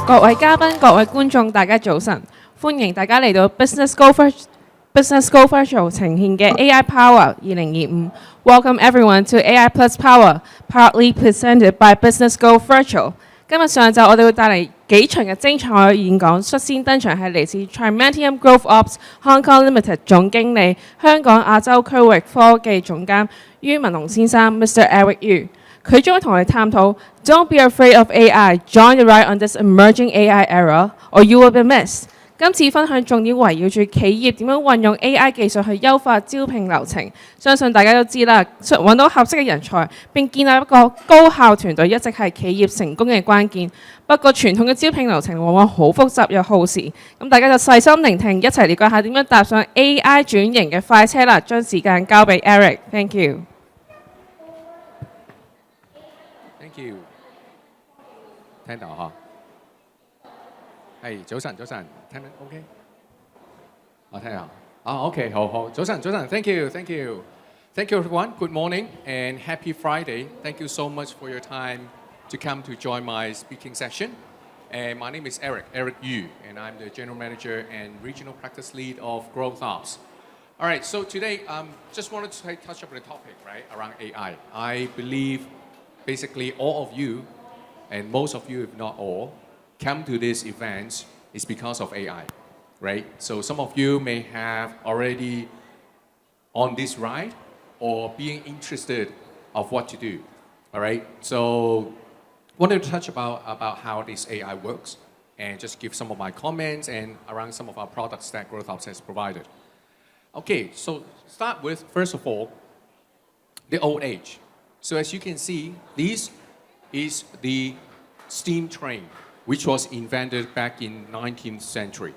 各位嘉賓、各位觀眾，大家早晨，歡迎大家嚟到 Business Go Virtual 呈現嘅 AI Power 2025。Welcome everyone to AI Plus Power, proudly presented by Business Go Virtual。今日上晝我哋會帶嚟幾場嘅精彩演講，率先登場係嚟自 Trimantium GrowthOps Hong Kong Limited 總經理、香港亞洲區域科技總監于文龍先生 Mr. Eric Yu。佢將會同我哋探討 Don't be afraid of AI, join the ride on this emerging AI era, or you will be missed。今次分享重點圍繞住企業點樣運用 AI 技術去優化招聘流程。相信大家都知啦，揾到合適嘅人才並建立一個高效團隊一直係企業成功嘅關鍵。不過傳統嘅招聘流程往往好複雜又耗時，咁大家就細心聆聽，一齊了解下點樣搭上 AI 轉型嘅快車啦。將時間交俾 Eric，Thank you。聽到嚇，係早晨，聽得 OK？ 我聽下，OK， 好，早晨，Thank you everyone. Good morning and happy Friday. Thank you so much for your time to come to join my speaking session. And my name is Eric Yu, and I'm the General Manager and Regional Practice Lead of GrowthOps. All right, so today just wanted to touch up on the topic, right, around AI. I believe basically all of you, and most of you, if not all, come to this event is because of AI, right? So some of you may have already on this ride or being interested of what to do, all right? So wanted to touch about how this AI works and just give some of my comments and around some of our products that GrowthOps has provided. Okay, so start with, first of all, the old age. So as you can see, this is the steam train, which was invented back in 19th century.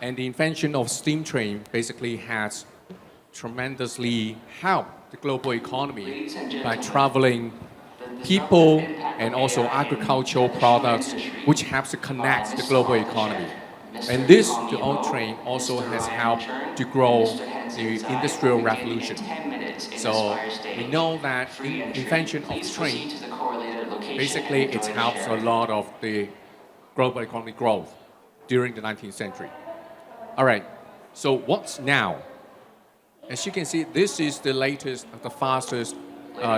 And the invention of steam train basically has tremendously helped the global economy by traveling people and also agricultural products, which helps to connect the global economy. And this, the old train, also has helped to grow the Industrial Revolution. So we know that the invention of train, basically it helps a lot of the global economic growth during the 19th century. All right, so what's now? As you can see, this is the latest, the fastest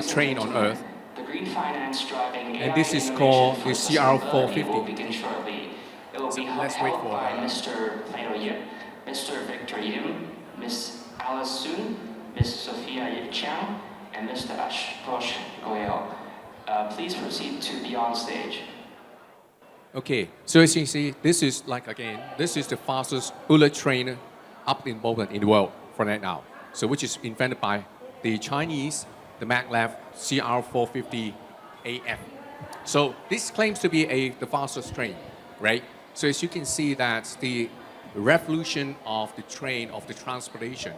train on Earth. And this is called the CR450. So let's wait for Mr. Plato Yip, Mr. Victor Yim, Ms. Alice Soon, Ms. Sophia Chang, and Mr. Ashutosh Goyal. Please proceed to be on stage. Okay, so as you can see, this is this is the fastest bullet train up in movement in the world for right now. So which is invented by the Chinese, the maglev CR450 AF. So this claims to be the fastest train, right? So as you can see, that's the revolution of the train, of the transportation.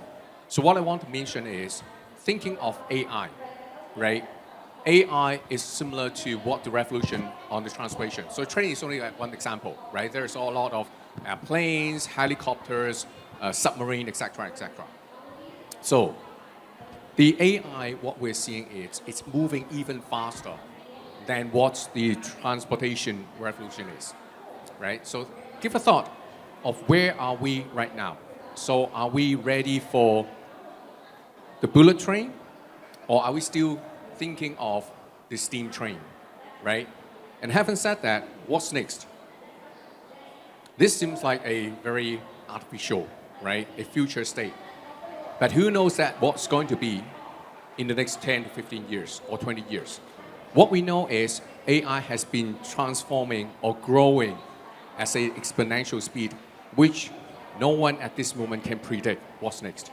So what I want to mention is thinking of AI, right? AI is similar to what the revolution on the transportation. So train is only like one example, right? There's a lot of planes, helicopters, submarine, etc., etc. So the AI, what we're seeing is it's moving even faster than what the transportation revolution is, right? So give a thought of where are we right now. So are we ready for the bullet train, or are we still thinking of the steam train, right? And having said that, what's next? This seems like a very artificial, right? A future state. But who knows that what's going to be in the next 10 to 15 years or 20 years? What we know is AI has been transforming or growing at an exponential speed, which no one at this moment can predict what's next.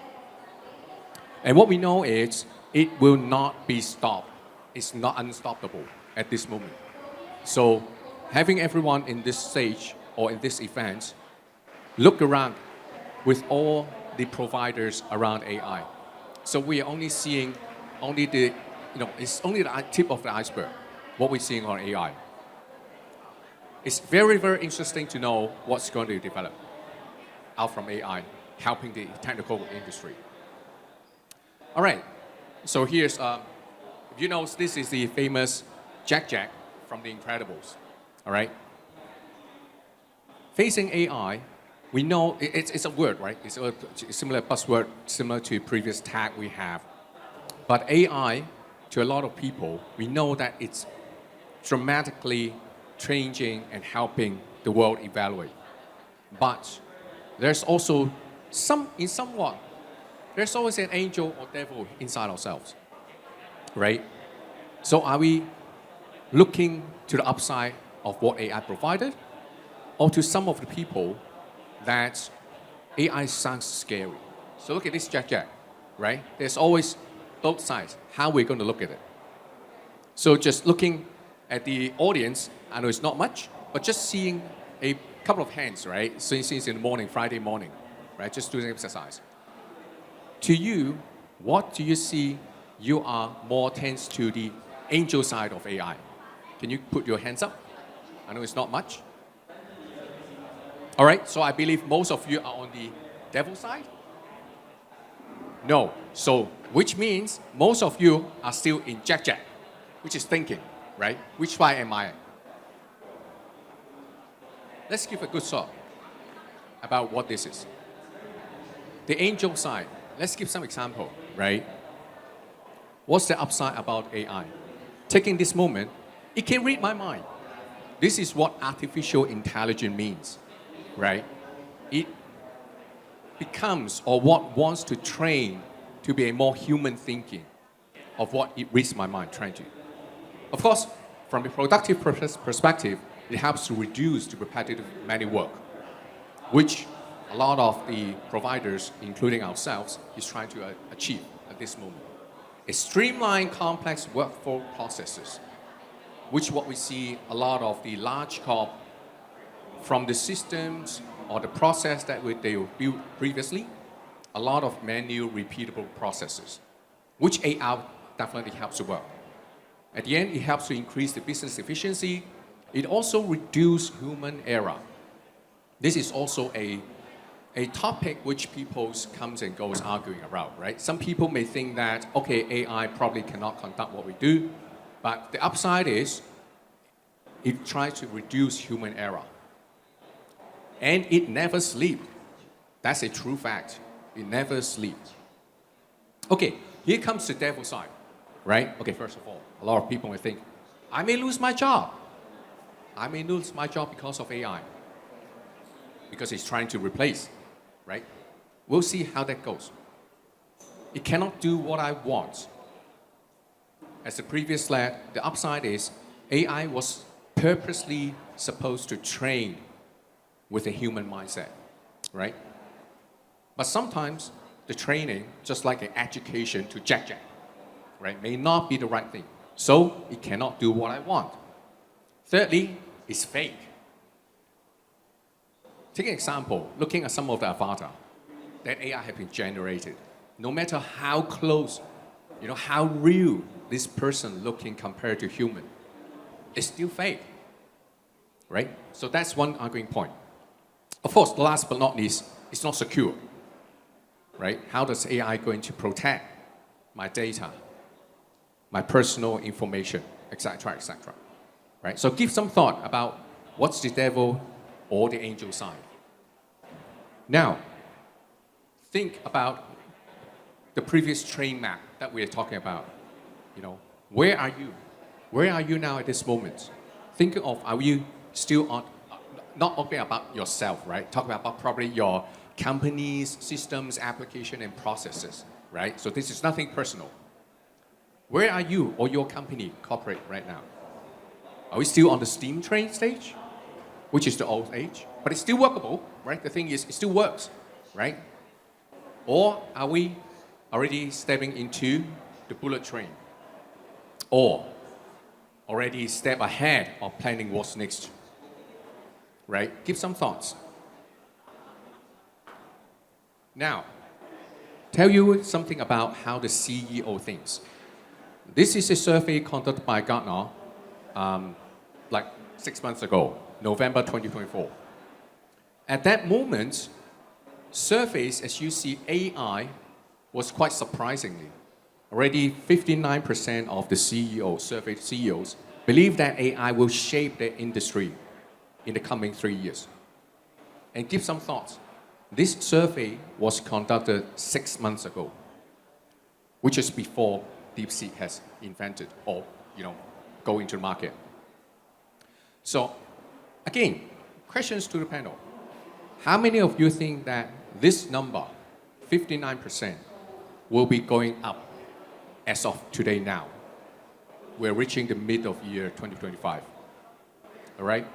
And what we know is it will not be stopped. It's not unstoppable at this moment. So having everyone in this stage or in this event look around with all the providers around AI. So we are only seeing it's only the tip of the iceberg, what we're seeing on AI. It's very, very interesting to know what's going to develop out from AI, helping the technical industry. All right, so here's You know, this is the famous Jack from The Incredibles, all right? Facing AI, we know it's a word, right? It's a similar buzzword, similar to previous tag we have. But AI, to a lot of people, we know that it's dramatically changing and helping the world evaluate. But there's also there's always an angel or devil inside ourselves, right? So are we looking to the upside of what AI provided, or to some of the people that AI sounds scary? So look at this Jack, right? There's always both sides. How we're going to look at it. So just looking at the audience, I know it's not much, but just seeing a couple of hands, right? Since in the morning, Friday morning, right? Just doing exercise. To you, what do you see you are more tends to the angel side of AI? Can you put your hands up? I know it's not much. All right, so I believe most of you are on the devil side? No. So, which means most of you are still in Jack, which is thinking, right? Which side am I? Let's give a good thought about what this is. The angel side, let's give some example, right? What's the upside about AI? Taking this moment, it can read my mind. This is what artificial intelligence means, right? It becomes or what wants to train to be a more human thinking of what it reads my mind trying to. Of course, from a productive perspective, it helps to reduce the repetitive manual work, which a lot of the providers, including ourselves, is trying to achieve at this moment. A streamlined complex workflow processes, which what we see a lot of the large corp from the systems or the process that they built previously, a lot of manual repeatable processes, which AI definitely helps to work. At the end, it helps to increase the business efficiency. It also reduces human error. This is also a topic which people comes and goes arguing about, right? Some people may think that, okay, AI probably cannot conduct what we do, but the upside is it tries to reduce human error. And it never sleeps. That's a true fact. It never sleeps. Okay, here comes the devil side, right? Okay, first of all, a lot of people may think, I may lose my job. I may lose my job because of AI. Because it's trying to replace, right? We'll see how that goes. It cannot do what I want. As the previous slide, the upside is AI was purposely supposed to train with a human mindset, right? But sometimes the training, just like an education to Jack, right, may not be the right thing. So it cannot do what I want. Thirdly, it's fake. Take an example, looking at some of the avatar that AI have been generated. No matter how close, how real this person looking compared to human, it's still fake, right? So that's one arguing point. Of course, last but not least, it's not secure, right? How does AI going to protect my data, my personal information, etc., right? So give some thought about what's the devil or the angel side. Now, think about the previous train map that we are talking about. Where are you? Where are you now at this moment? Think of, are you still on, not talking about yourself, right? Talking about probably your company's systems, application, and processes, right? So this is nothing personal. Where are you or your company, corporate, right now? Are we still on the steam train stage, which is the old age? But it's still workable, right? The thing is, it still works, right? Or are we already stepping into the bullet train? Or already step ahead of planning what's next, right? Give some thoughts. Now, tell you something about how the CEO thinks. This is a survey conducted by Gartner like 6 months ago, November 2024. At that moment, surveys, as you see, AI was quite surprisingly already 59% of the CEOs, surveyed CEOs, believe that AI will shape their industry in the coming 3 years. And give some thoughts. This survey was conducted 6 months ago, which is before DeepSeek has invented or go into the market. So again, questions to the panel. How many of you think that this number, 59%, will be going up as of today now? We're reaching the mid of year 2025. All right?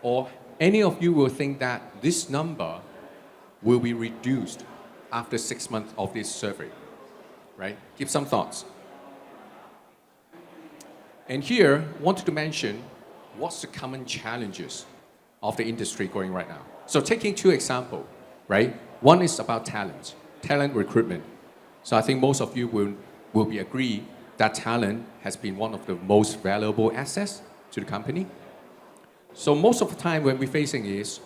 Or any of you will think that this number will be reduced after 6 months of this survey, right? Give some thoughts. And here, wanted to mention what's the common challenges of the industry going right now. So taking 2 examples, right? One is about talent recruitment. So I think most of you will be agree that talent has been one of the most valuable assets to the company. So most of the time when we're facing is,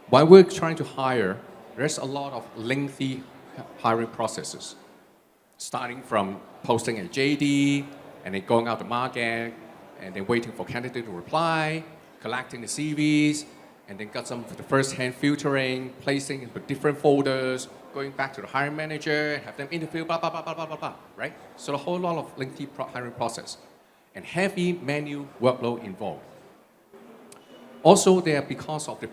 while we're trying to hire, there's a lot of lengthy hiring processes, starting from posting a JD, and then going out to market, and then waiting for candidate to reply, collecting the CVs, and then got some of the first-hand filtering, placing into different folders, going back to the hiring manager, have them interview, blah, blah, blah, blah, blah, blah, blah, right? So a whole lot of lengthy hiring process and heavy manual workload involved. Also, because of the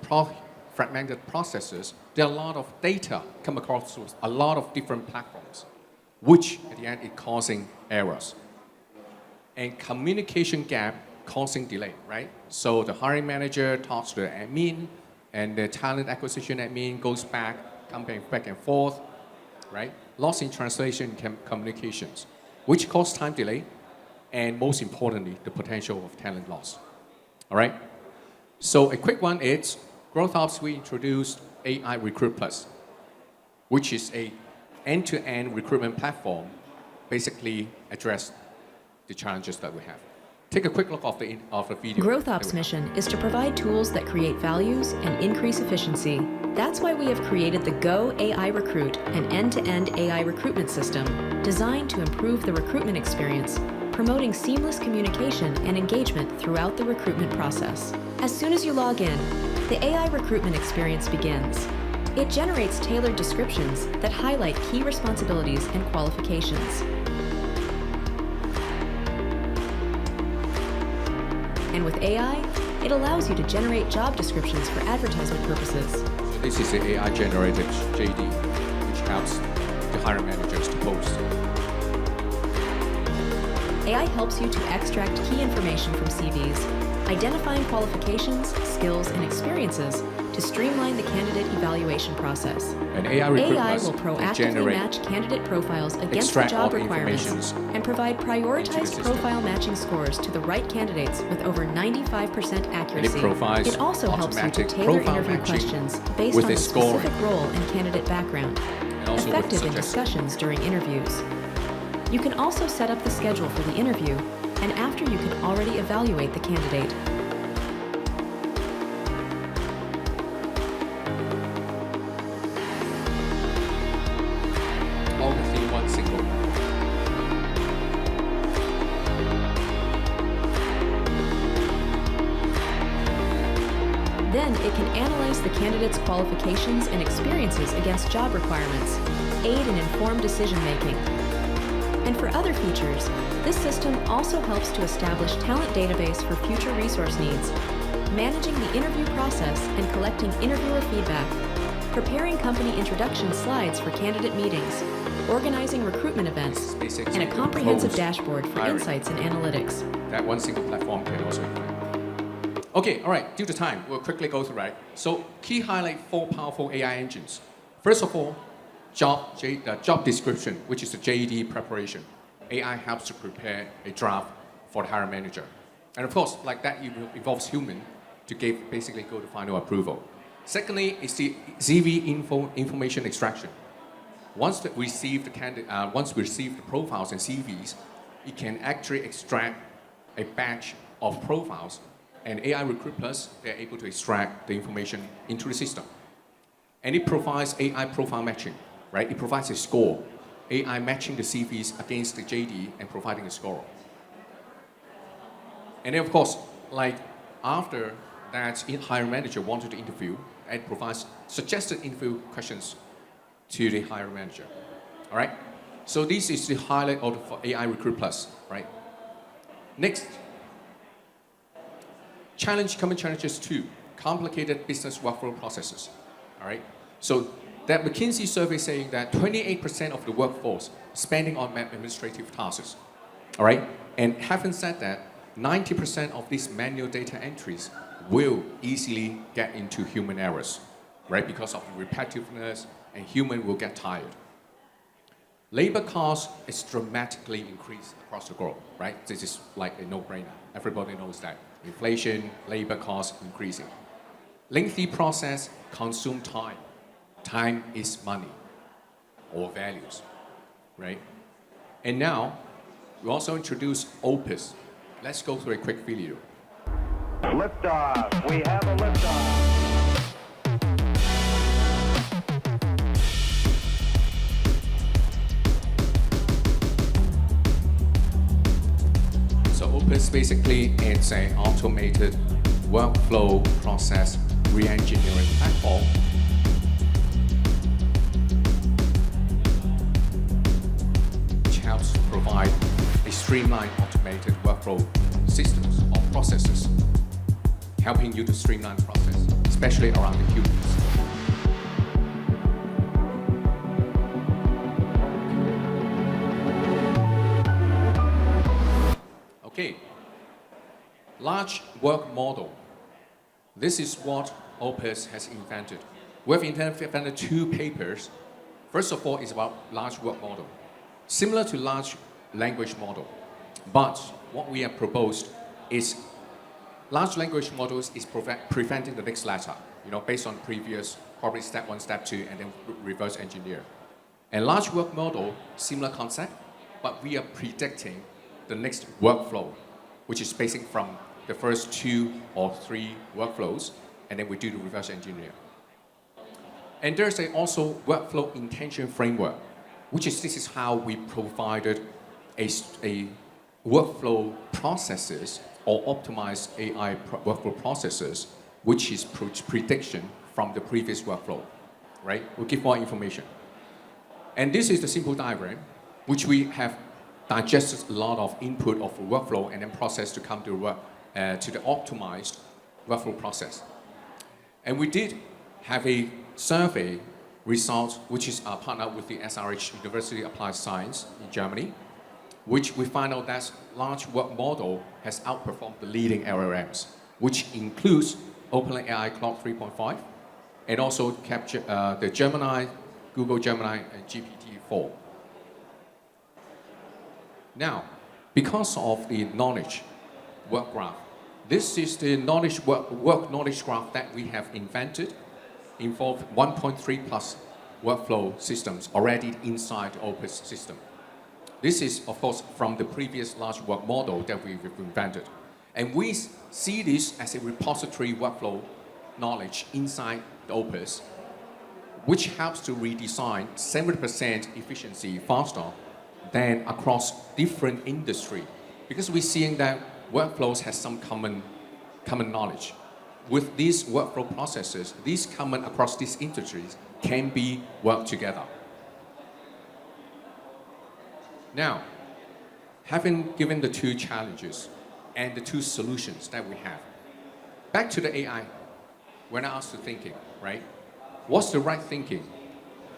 fragmented processes, there are a lot of data come across with a lot of different platforms, which at the end is causing errors. And communication gap causing delay, right? So the hiring manager talks to the admin, and the talent acquisition admin goes back and forth, right? Loss in translation communications, which cause time delay, and most importantly, the potential of talent loss. All right? So a quick one is, GrowthOps, we introduced AI Recruit Plus, which is a end-to-end recruitment platform, basically address the challenges that we have. Take a quick look of the video. GrowthOps' mission is to provide tools that create values and increase efficiency. That's why we have created the Go AI Recruit, an end-to-end AI recruitment system designed to improve the recruitment experience, promoting seamless communication and engagement throughout the recruitment process. As soon as you log in, the AI recruitment experience begins. It generates tailored descriptions that highlight key responsibilities and qualifications. And with AI, it allows you to generate job descriptions for advertisement purposes. So this is the AI-generated JD, which helps the hiring managers to post. AI helps you to extract key information from CVs, identifying qualifications, skills, and experiences to streamline the candidate evaluation process. And AI Recruit AI Plus will proactively match candidate profiles against the job requirements and provide prioritized profile matching scores to the right candidates with over 95% accuracy. It also helps you to tailor interview questions based on the specific role and candidate background, effective in discussions during interviews. You can also set up the schedule for the interview, and after you can already evaluate the candidate. All within one single. Then it can analyze the candidate's qualifications and experiences against job requirements, aid in informed decision-making. And for other features, this system also helps to establish talent database for future resource needs, managing the interview process and collecting interviewer feedback, preparing company introduction slides for candidate meetings, organizing recruitment events, and a comprehensive dashboard for insights and analytics. That one single platform can also be. Okay, all right, due to time, we'll quickly go through, right? So key highlight 4 powerful AI engines. First of all, job description, which is the JD preparation. AI helps to prepare a draft for the hiring manager. And of course, like that, it involves human to basically go to final approval. Secondly, is the CV information extraction. Once we receive the profiles and CVs, it can actually extract a batch of profiles, and AI Recruit Plus, they're able to extract the information into the system. And it provides AI profile matching. Right? It provides a score AI matching the CVs against the JD and providing a score. And then of course, like after that hiring manager wanted to interview and provides suggested interview questions to the hiring manager. All right? So this is the highlight of for AI Recruit Plus, right? Next, common challenges 2, complicated business workflow processes. All right? So that McKinsey survey saying that 28% of the workforce spending on administrative tasks. All right? And having said that, 90% of these manual data entries will easily get into human errors, right? Because of the repetitiveness, and human will get tired. Labor cost is dramatically increased across the globe, right? This is like a no-brainer. Everybody knows that. Inflation, labor cost increasing. Lengthy process consume time. Time is money or values, right? And now, we also introduce Opus. Let's go through a quick video. Liftoff. We have a liftoff. So Opus basically it's an automated workflow process re-engineering platform which helps provide a streamlined automated workflow systems or processes, helping you to streamline the process, especially around the humans. Okay, large work model. This is what Opus has invented. We've invented 2 papers. First of all, is about large work model, similar to large language model. But what we have proposed is large language models is preventing the next letter, based on previous, probably step 1, step 2, and then reverse engineer. And large work model, similar concept, but we are predicting the next workflow, which is basing from the first 2 or 3 workflows, and then we do the reverse engineer. And there's also workflow intention framework, this is how we provided a workflow processes or optimized AI workflow processes, which is prediction from the previous workflow, right? We'll give more information. And this is the simple diagram, which we have digested a lot of input of workflow and then process to come to the optimized workflow process. And we did have a survey result, which is partnered with the SRH University Applied Science in Germany, which we find out that large work model has outperformed the leading LLMs, which includes OpenAI Claude 3.5 and also the Gemini, Google Gemini, and GPT-4. Now, because of the knowledge work graph, this is the work knowledge graph that we have invented, involved 1.3 plus workflow systems already inside the Opus system. This is, of course, from the previous large work model that we've invented. And we see this as a repository workflow knowledge inside the Opus, which helps to redesign 70% efficiency faster than across different industry. Because we're seeing that workflows has some common knowledge. With these workflow processes, these common across these industries can be worked together. Now, having given the 2 challenges and the 2 solutions that we have, back to the AI, we're now asked to thinking, right? What's the right thinking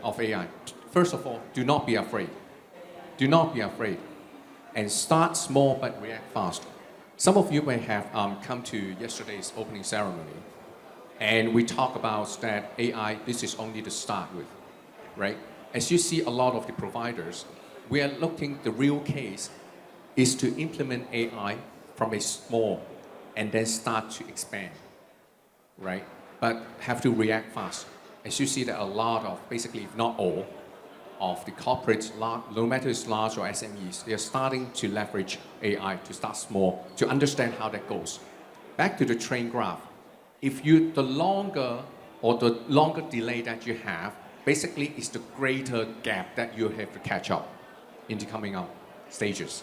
of AI? First of all, do not be afraid. Do not be afraid. And start small but react fast. Some of you may have come to yesterday's opening ceremony, and we talk about that AI, this is only the start with, right? As you see a lot of the providers, we are looking, the real case is to implement AI from a small and then start to expand, right? But have to react fast. As you see that a lot of, basically if not all, of the corporates, no matter it's large or SMEs, they are starting to leverage AI to start small, to understand how that goes. Back to the train graph. The longer delay that you have, basically it's the greater gap that you have to catch up in the coming up stages.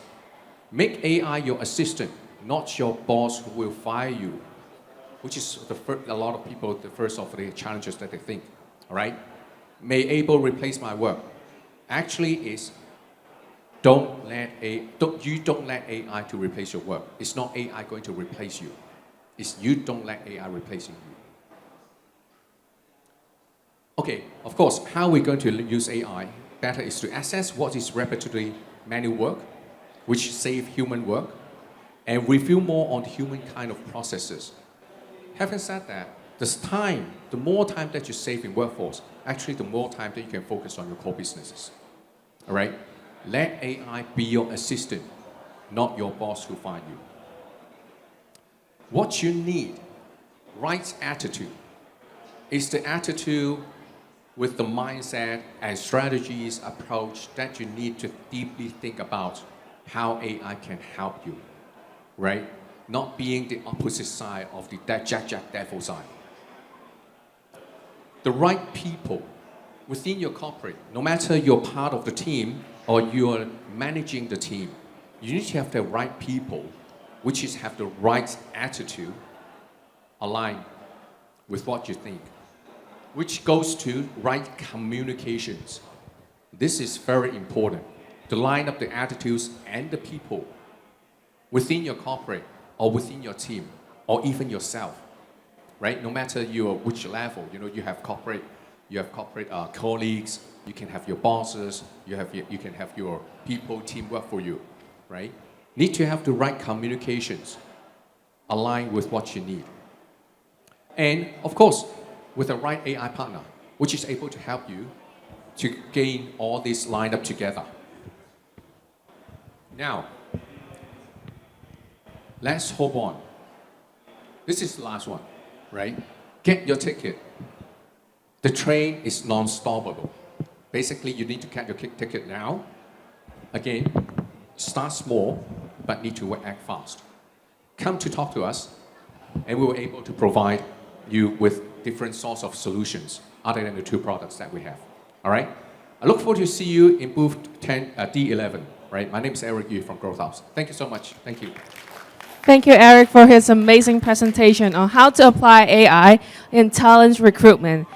Make AI your assistant, not your boss who will fire you, which is a lot of people, the first of the challenges that they think, all right? May able replace my work. Actually is, don't let AI to replace your work. It's not AI going to replace you. It's you don't let AI replacing you. Okay, of course, how we're going to use AI better is to assess what is repetitive manual work, which save human work, and review more on human kind of processes. Having said that, the more time that you save in workforce, actually the more time that you can focus on your core businesses. All right? Let AI be your assistant, not your boss who find you. What you need, right attitude, is the attitude with the mindset and strategies approach that you need to deeply think about how AI can help you, right? Not being the opposite side of the jack devil side. The right people within your corporate, no matter you're part of the team or you're managing the team, you need to have the right people, which is have the right attitude aligned with what you think, which goes to right communications. This is very important, to line up the attitudes and the people within your corporate or within your team or even yourself, right? No matter which level, you have corporate colleagues, you can have your bosses, you can have your people team work for you, right? Need to have the right communications aligned with what you need. And of course, with a right AI partner, which is able to help you to gain all this lined up together. Now, let's hope on. This is the last one, right? Get your ticket. The train is non-stoppable. Basically, you need to get your ticket now. Again, start small, but need to act fast. Come to talk to us, and we were able to provide you with different sorts of solutions other than the two products that we have. All right? I look forward to see you in booth D11. Right? My name is Eric Yu from GrowthOps. Thank you so much. Thank you. Thank you, Eric, for his amazing presentation on how to apply AI in talent recruitment.